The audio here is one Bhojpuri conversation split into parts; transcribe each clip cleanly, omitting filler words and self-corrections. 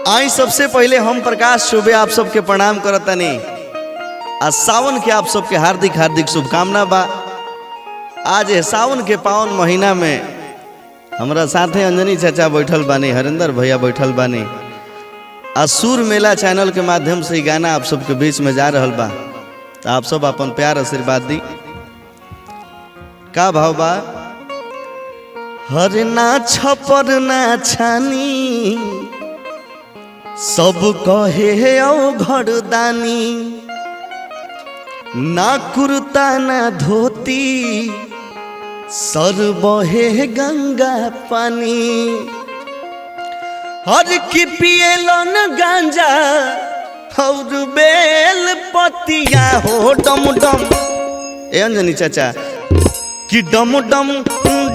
आई सबसे पहले हम प्रकाश चौबे आप सबके प्रणाम करतनी। आज सावन के आप सबके हार्दिक हार्दिक शुभकामना बा। आज है सावन के पावन महीना में हमारा साथे अंजनी चाचा बैठल बानी, हरिंदर भैया बैठल बानी। आज सुर मेला चैनल के माध्यम से गाना आप सबके बीच में जा रहल बा, तो आप सब अपन प्यार आशीर्वाद दी। का भाव बा? हर ना छपर ना छानी सब कहे औ घरदानी, ना कुर्ता ना धोती सर बहे गंगा पानी। हर की पियलन गांजा और बेल पतिया हो डम डम। ए अंजनी चाचा कि डम डम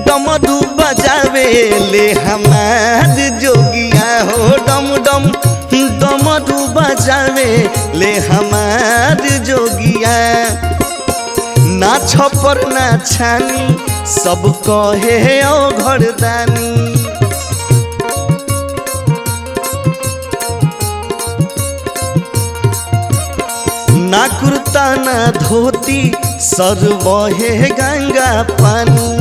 डमरू बजावे ले हमार जोगिया हो डम डम डमरू बजावे ले हमार जोगिया। ना छपर ना छानी सब कहे ओ घरदानी, ना कुर्ता ना धोती सर बहे गंगा पानी।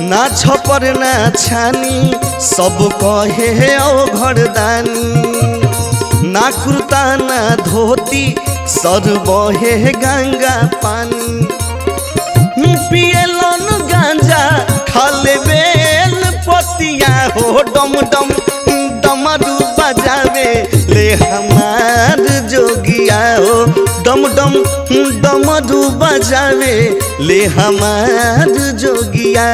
ना छपर ना छानी सब कहे ओ घरदानी, ना कुर्ता ना धोती सर बहे गंगा पानी। पियलन गांजा खाले बेल पतिया हो डम डम डमरू बजावे ले हमार जोगिया हो डम डम डमरू बजावे ले हमार जोगिया।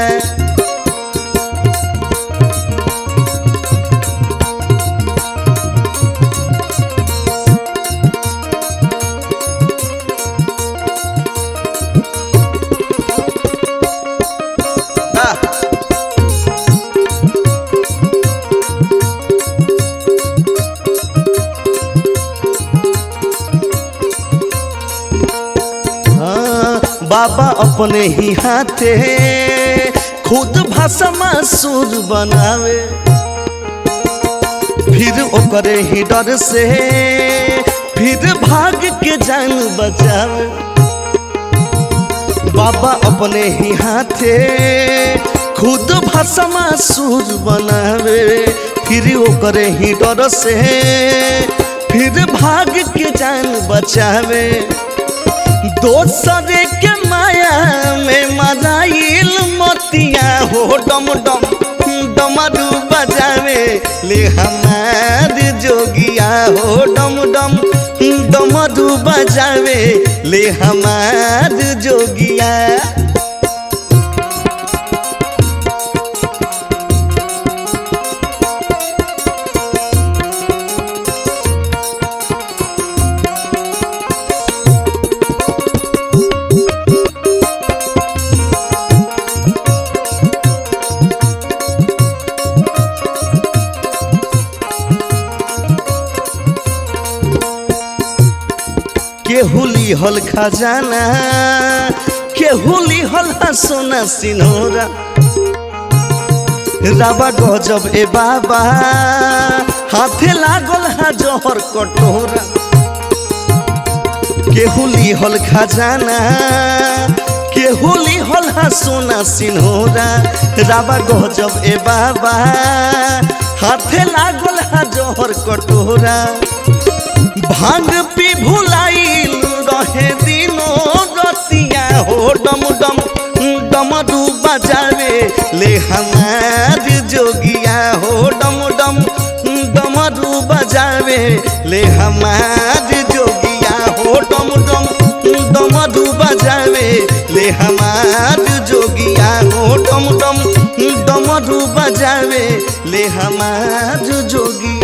बाबा अपने ही हाथे खुद भाषा सुर बनावे, फिर ओकरे ही डर से फिर भाग के जान बचावे। बाबा अपने ही हाथे खुद भाषा सुर बनावे, फिर ओकरे ही डर से फिर भाग के जान बचावे। दोसरे के माया में मजाइल मोतिया हो डम डम डमरू बजावे ले हमार जोगिया हो डम डम डमरू बजावे ले हमार जोगिया। केहुली हल खजाना केहुली हल सोना सिनोरा, राबा गजब ए बाबा हाथे लागल हा जहर कटोरा। केहुली हल खजाना केहुली हल सोना सिनोरा, राबा गजब ए बाबा हाथे लागल हा जहर कटोरा। भांग पी भुलाइल रहे दिनो रतिया हो डम डम डमरू बजावे ले हमार जोगिया हो डम डम डमरू बजावे ले हमार जोगिया हो डम डम डमरू बजावे ले हमार जोगिया हो डम डम डमरू बजावे ले हमार जोगिया।